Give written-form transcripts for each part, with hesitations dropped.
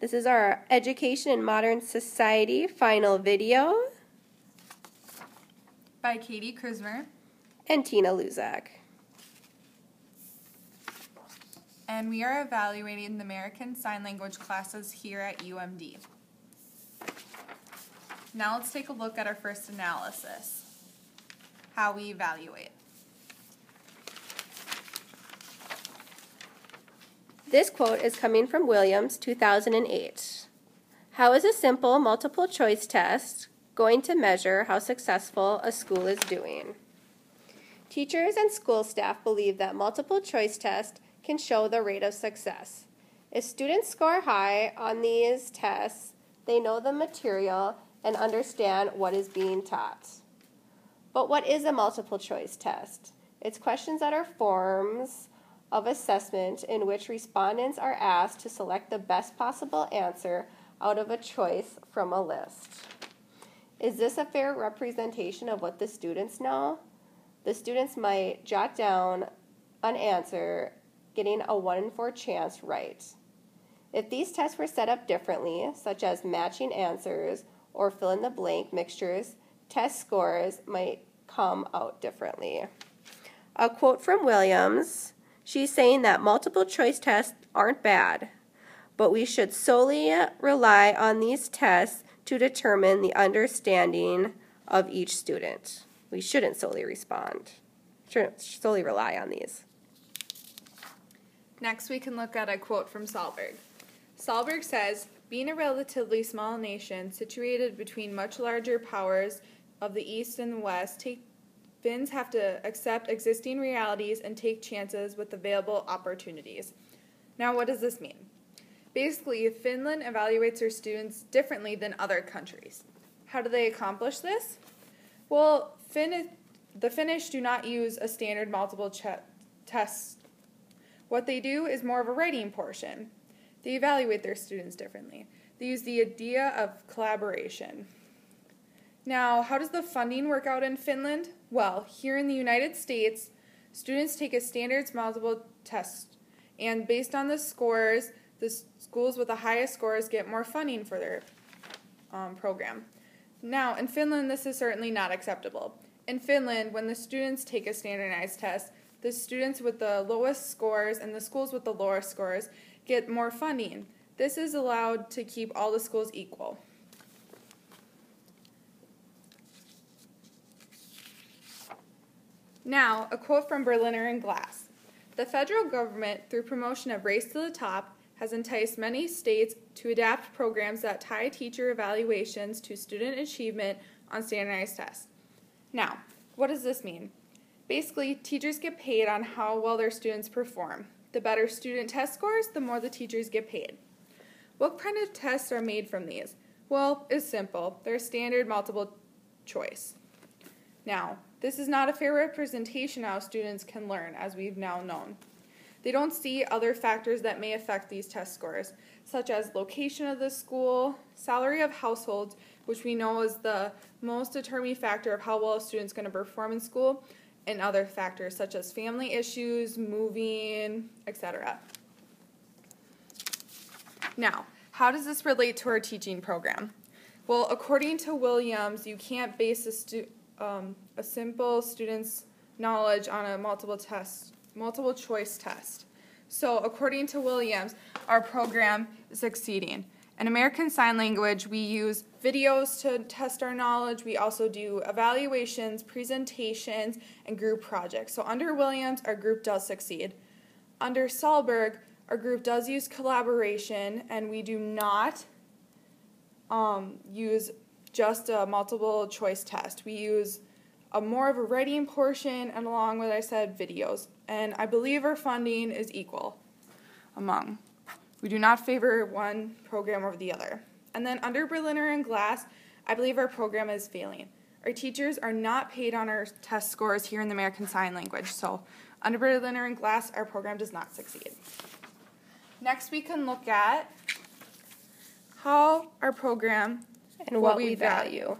This is our Education in Modern Society final video. By Katie Krismer. And Tina Luzak. And we are evaluating the American Sign Language classes here at UMD. Now let's take a look at our first analysis, how we evaluate. This quote is coming from Williams, 2008. How is a simple multiple choice test going to measure how successful a school is doing? Teachers and school staff believe that multiple choice tests can show the rate of success. If students score high on these tests, they know the material and understand what is being taught. But what is a multiple choice test? It's questions that are forms of assessment in which respondents are asked to select the best possible answer out of a choice from a list. Is this a fair representation of what the students know? The students might jot down an answer, getting a 1 in 4 chance right. If these tests were set up differently, such as matching answers or fill-in-the-blank mixtures, test scores might come out differently. A quote from Williams. She's saying that multiple choice tests aren't bad, but we should solely rely on these tests to determine the understanding of each student. We shouldn't solely rely on these. Next, we can look at a quote from Sahlberg. Sahlberg says, being a relatively small nation situated between much larger powers of the East and the West, Finns have to accept existing realities and take chances with available opportunities. Now, what does this mean? Basically, Finland evaluates their students differently than other countries. How do they accomplish this? Well, the Finnish do not use a standard multiple test. What they do is more of a writing portion. They evaluate their students differently. They use the idea of collaboration. Now, how does the funding work out in Finland? Well, here in the United States, students take a standards multiple test, and based on the scores, the schools with the highest scores get more funding for their program. Now, in Finland, this is certainly not acceptable. In Finland, when the students take a standardized test, the students with the lowest scores and the schools with the lowest scores get more funding. This is allowed to keep all the schools equal. Now, a quote from Berliner and Glass. The federal government, through promotion of Race to the Top, has enticed many states to adapt programs that tie teacher evaluations to student achievement on standardized tests. Now, what does this mean? Basically, teachers get paid on how well their students perform. The better student test scores, the more the teachers get paid. What kind of tests are made from these? Well, it's simple. They're standard multiple choice. Now, this is not a fair representation of how students can learn, as we've now known. They don't see other factors that may affect these test scores, such as location of the school, salary of households, which we know is the most determining factor of how well a student's going to perform in school, and other factors such as family issues, moving, etc. Now, how does this relate to our teaching program? Well, according to Williams, you can't base a simple student's knowledge on a multiple choice test. So according to Williams, our program is succeeding. In American Sign Language, we use videos to test our knowledge. We also do evaluations, presentations, and group projects. So under Williams, our group does succeed. Under Sahlberg, our group does use collaboration, and we do not use just a multiple choice test. We use more of a writing portion and along with, I said, videos. And I believe our funding is equal among. We do not favor one program over the other. And then under Berliner and Glass, I believe our program is failing. Our teachers are not paid on our test scores here in the American Sign Language. So under Berliner and Glass, our program does not succeed. Next, we can look at how our program and what we value.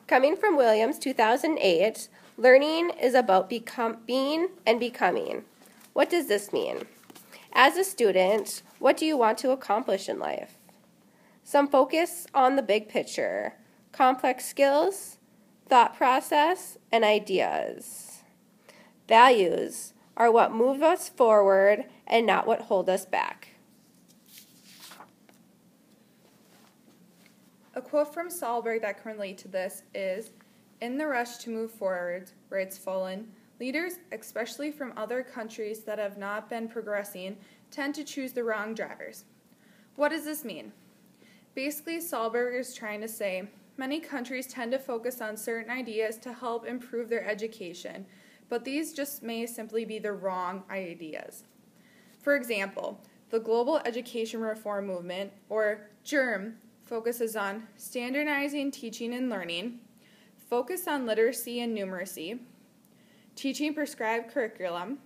Coming from Williams, 2008, learning is about being and becoming. What does this mean? As a student, what do you want to accomplish in life? Some focus on the big picture, complex skills, thought process, and ideas. Values are what move us forward and not what hold us back. A quote from Sahlberg that can relate to this is, "In the rush to move forward," writes Fullen, "leaders, especially from other countries that have not been progressing, tend to choose the wrong drivers." What does this mean? Basically, Sahlberg is trying to say many countries tend to focus on certain ideas to help improve their education, but these just may simply be the wrong ideas. For example, the Global Education Reform Movement, or GERM, focuses on standardizing teaching and learning, focus on literacy and numeracy, teaching prescribed curriculum,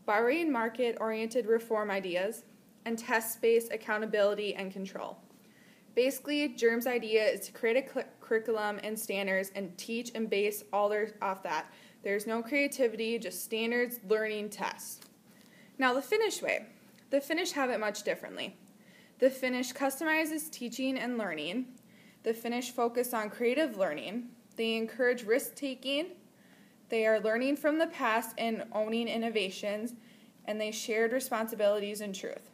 borrowing market-oriented reform ideas, and test-based accountability and control. Basically, GERM's idea is to create a curriculum and standards and teach and base all off that. There's no creativity, just standards, learning, tests. Now, the Finnish way. The Finnish have it much differently. The Finnish customizes teaching and learning. The Finnish focus on creative learning. They encourage risk-taking. They are learning from the past and owning innovations, and they shared responsibilities and truth.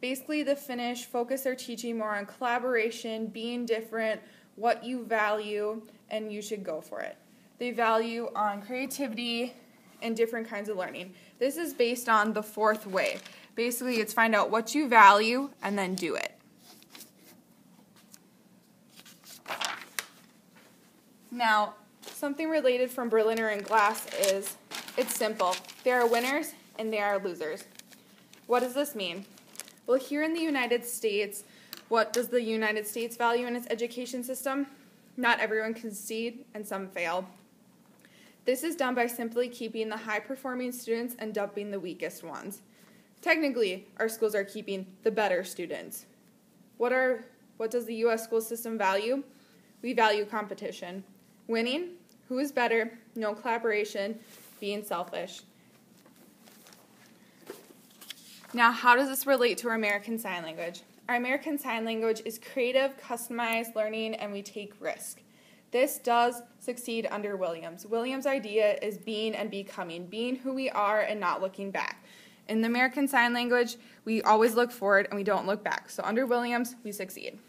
Basically, the Finnish focus their teaching more on collaboration, being different, what you value, and you should go for it. They value on creativity and different kinds of learning. This is based on the fourth way. Basically, it's find out what you value and then do it. Now, something related from Berliner and Glass is, it's simple. There are winners and there are losers. What does this mean? Well, here in the United States, what does the United States value in its education system? Not everyone can succeed and some fail. This is done by simply keeping the high-performing students and dumping the weakest ones. Technically, our schools are keeping the better students. What does the U.S. school system value? We value competition. Winning, who is better, no collaboration, being selfish. Now, how does this relate to our American Sign Language? Our American Sign Language is creative, customized learning, and we take risk. This does succeed under Williams. Williams' idea is being and becoming, being who we are and not looking back. In the American Sign Language, we always look forward and we don't look back. So under Williams, we succeed.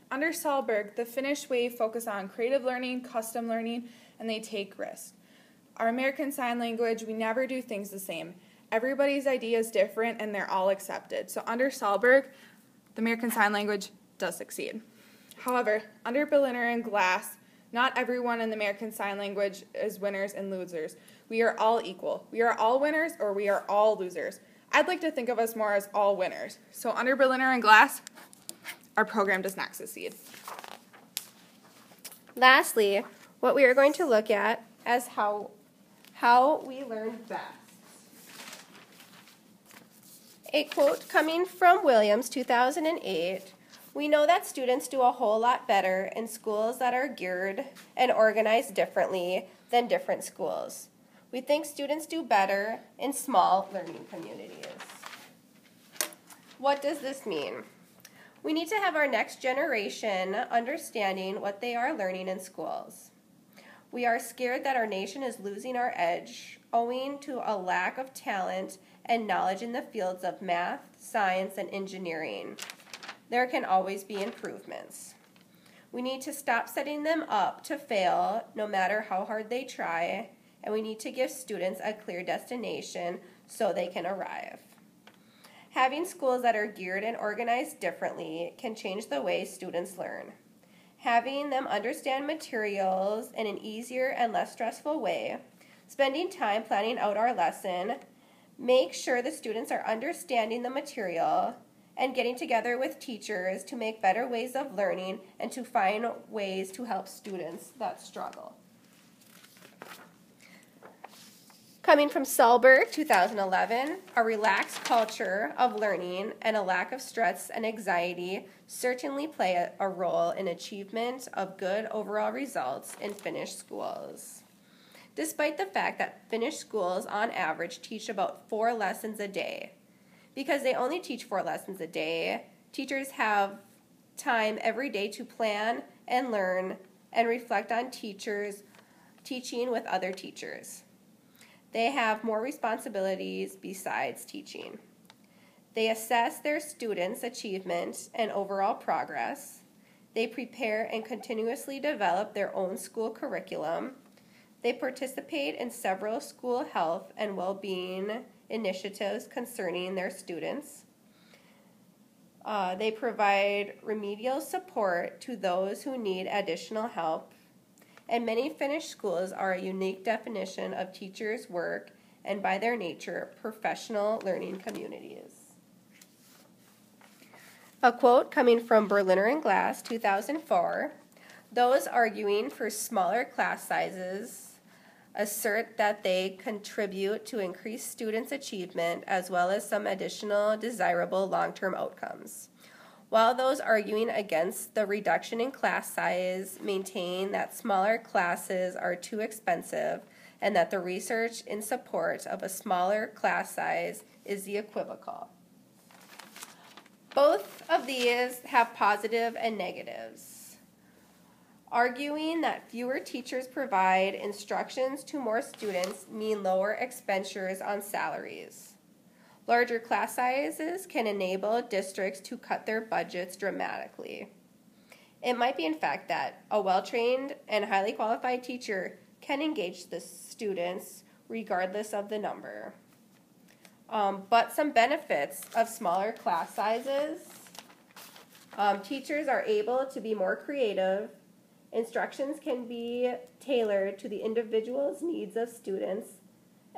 Under Sahlberg, the Finnish way focus on creative learning, custom learning, and they take risks. Our American Sign Language, we never do things the same. Everybody's idea is different and they're all accepted. So under Sahlberg, the American Sign Language does succeed. However, under Berliner and Glass, not everyone in the American Sign Language is winners and losers. We are all equal. We are all winners or we are all losers. I'd like to think of us more as all winners. So under Berliner and Glass, our program does not succeed. Lastly, what we are going to look at is how we learn best. A quote coming from Williams, 2008, "We know that students do a whole lot better in schools that are geared and organized differently than different schools. We think students do better in small learning communities." What does this mean? We need to have our next generation understanding what they are learning in schools. We are scared that our nation is losing our edge owing to a lack of talent and knowledge in the fields of math, science, and engineering. There can always be improvements. We need to stop setting them up to fail no matter how hard they try, and we need to give students a clear destination so they can arrive. Having schools that are geared and organized differently can change the way students learn. Having them understand materials in an easier and less stressful way, spending time planning out our lesson, make sure the students are understanding the material, and getting together with teachers to make better ways of learning and to find ways to help students that struggle. Coming from Sahlberg, 2011, a relaxed culture of learning and a lack of stress and anxiety certainly play a role in achievement of good overall results in Finnish schools. Despite the fact that Finnish schools on average teach about 4 lessons a day, Because they only teach 4 lessons a day, teachers have time every day to plan and learn and reflect on teachers teaching with other teachers. They have more responsibilities besides teaching. They assess their students' achievement and overall progress. They prepare and continuously develop their own school curriculum. They participate in several school health and well-being initiatives concerning their students. They provide remedial support to those who need additional help. And many Finnish schools are a unique definition of teachers' work and, by their nature, professional learning communities. A quote coming from Berliner and Glass, 2004, "Those arguing for smaller class sizes assert that they contribute to increased students' achievement as well as some additional desirable long-term outcomes, while those arguing against the reduction in class size maintain that smaller classes are too expensive and that the research in support of a smaller class size is the equivocal." Both of these have positive and negatives. Arguing that fewer teachers provide instructions to more students mean lower expenditures on salaries. Larger class sizes can enable districts to cut their budgets dramatically. It might be in fact that a well-trained and highly qualified teacher can engage the students regardless of the number. But some benefits of smaller class sizes: teachers are able to be more creative. Instructions can be tailored to the individual's needs of students.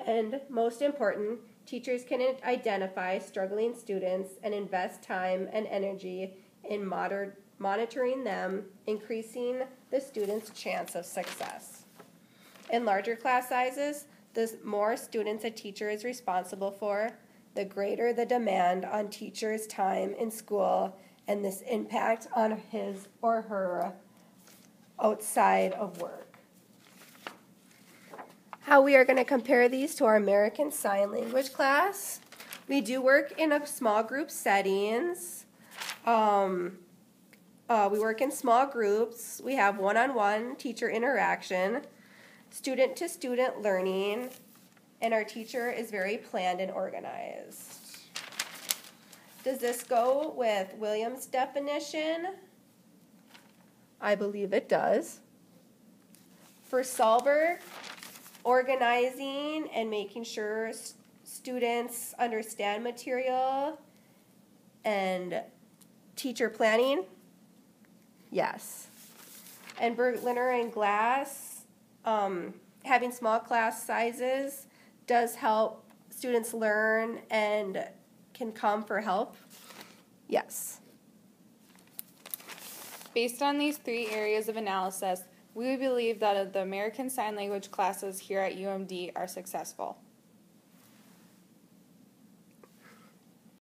And most important, teachers can identify struggling students and invest time and energy in monitoring them, increasing the student's chance of success. In larger class sizes, the more students a teacher is responsible for, the greater the demand on teachers' time in school and this impact on his or her outside of work. How we are going to compare these to our American Sign Language class. We do work in a small group settings. We work in small groups. We have one-on-one teacher interaction, student-to-student learning, and our teacher is very planned and organized. Does this go with Williams' definition? I believe it does. For Sahlberg, organizing and making sure students understand material and teacher planning, yes. And Berliner and Glass, having small class sizes does help students learn and can come for help, yes. Based on these 3 areas of analysis, we believe that the American Sign Language classes here at UMD are successful.